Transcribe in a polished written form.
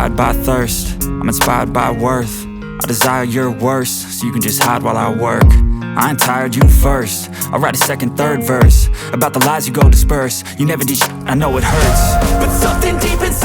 inspired by thirst, I'm inspired by worth. I desire your worst, so you can just hide while I work. I ain't tired, you first. I'll write a second, third verse about the lies you go disperse. You never did shit, I know it hurts, but something deep inside